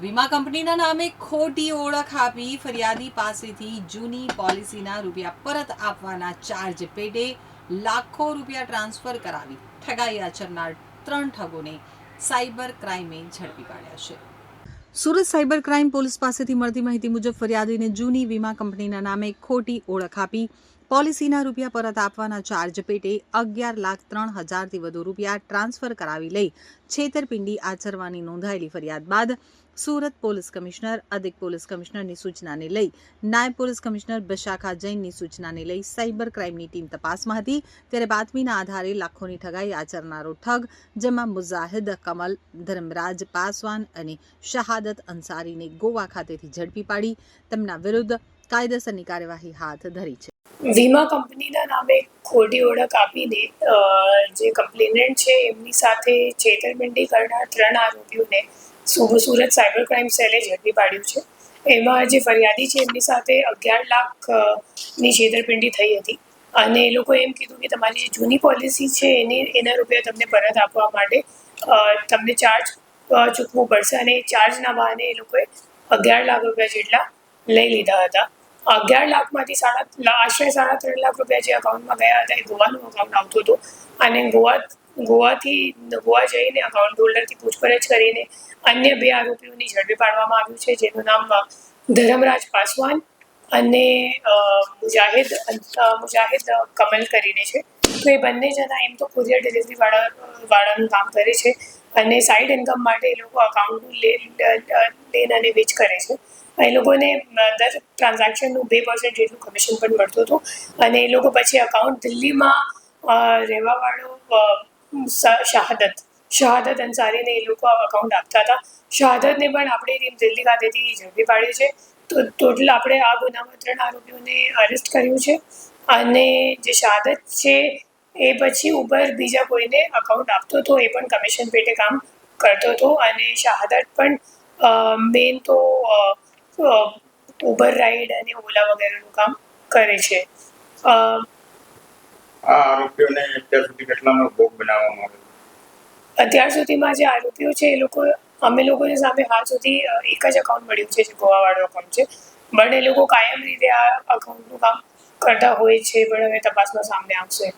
વીમા કંપનીના નામે ખોટી ઓળખ આપી ફરિયાદી પાસેથી જૂની પોલિસીના રૂપિયા પરત આપવાના ચાર્જ પેટે લાખો રૂપિયા ટ્રાન્સફર કરાવી ઠગાઈ આચરનાર 3 ઠગોને સાયબર ક્રાઇમે ઝડપી પાડ્યા છે। સુરત સાયબર ક્રાઇમ પોલીસ પાસેથી મળતી માહિતી મુજબ ફરિયાદીને જૂની વીમા કંપનીના નામે ખોટી ઓળખ આપી પોલિસીના રૂપિયા પરત આપવાના ચાર્જ પેટે 11,03,000થી વધુ રૂપિયા ટ્રાન્સફર કરાવી લઈ છેતરપિંડી આચરવાની નોંધાયેલી ફરિયાદ બાદ સુરત પોલીસ કમિશનર અધિક પોલીસ કમિશનરની સૂચનાને લઈ નાયબ પોલીસ કમિશનર બશાખા જૈનની સૂચનાને લઈ સાયબર ક્રાઇમની ટીમ તપાસમાં હતી। ત્યારે બાતમીના આધારે લાખોની ઠગાઈ આચરનારો ઠગ જેમાં મુજાહિદ કમલ, ધર્મરાજ પાસવાન અને શહાદત અંસારીને ગોવા ખાતેથી ઝડપી પાડી તેમના વિરુદ્ધ કાયદેસરની કાર્યવાહી હાથ ધરી છે। વીમા કંપનીના નામે ખોટી ઓળખ આપીને જે કમ્પ્લેનન્ટ છે એમની સાથે છેતરપિંડી કરનાર 3 આરોપીઓને સુરત સાયબર ક્રાઇમ સેલે ઝડપી પાડ્યું છે। એમાં જે ફરિયાદી છે એમની સાથે 11 લાખની છેતરપિંડી થઈ હતી અને એ લોકોએ એમ કીધું કે તમારી જે જૂની પોલિસી છે એના રૂપિયા તમને પરત આપવા માટે તમને ચાર્જ ચૂકવવું પડશે અને એ ચાર્જના બહાને એ લોકોએ 11 લાખ રૂપિયા જેટલા લઈ લીધા હતા। 11 લાખમાંથી આશરે 3.5 લાખ રૂપિયા જે અકાઉન્ટમાં ગયા હતા એ ગોવાનું અકાઉન્ટ આવતું હતું અને ગોવા જઈને અકાઉન્ટ હોલ્ડરથી પૂછપરછ કરીને અન્ય 2 આરોપીઓની ઝડપી પાડવામાં આવ્યું છે, જેનું નામ ધર્મરાજ પાસવાન અને મુજાહિદ કમલ કરીને છે। તો એ બંને જણા એમ તો કુરિયર ડિલિવરી વાળાનું કામ કરે છે અને સાઇડ ઇન્કમ માટે એ લોકો અકાઉન્ટનું લેન અને વેચ કરે છે। એ લોકોને દર ટ્રાન્ઝેક્શનનું 2% જેટલું કમિશન પણ મળતું હતું અને એ લોકો પછી અકાઉન્ટ દિલ્હીમાં રહેવાવાળો શહાદત અંસારીને એ લોકો અકાઉન્ટ આપતા હતા। શહાદતને પણ આપણી ટીમ દિલ્હી ખાતેથી ઝડપી પાડ્યું છે। તો ટોટલ આપણે આ ગુનામાં 3 આરોપીઓને અરેસ્ટ કર્યું છે અને જે શહાદત છે એ પછી ઉપર બીજા કોઈને અકાઉન્ટ આપતો હતો, એ પણ કમિશન પેટે કામ કરતો હતો અને શહાદત પણ મેઇન તો ઉબર રાઈડ અને ઓલા વગેરેનું કામ કરે છે। આ આરોપીઓને અત્યાર સુધી કેટલાનો ભોગ બનાવવામાં આવ્યો? અત્યાર સુધીમાં જે આરોપીઓ છે અમે લોકોની સામે હાલ સુધી એક જ અકાઉન્ટ મળ્યું છે, જે ગોવાવાળું અકાઉન્ટ છે, પણ એ લોકો કાયમ રીતે આ અકાઉન્ટનું કામ કરતા હોય છે, પણ હવે તપાસમાં સામે આવશે।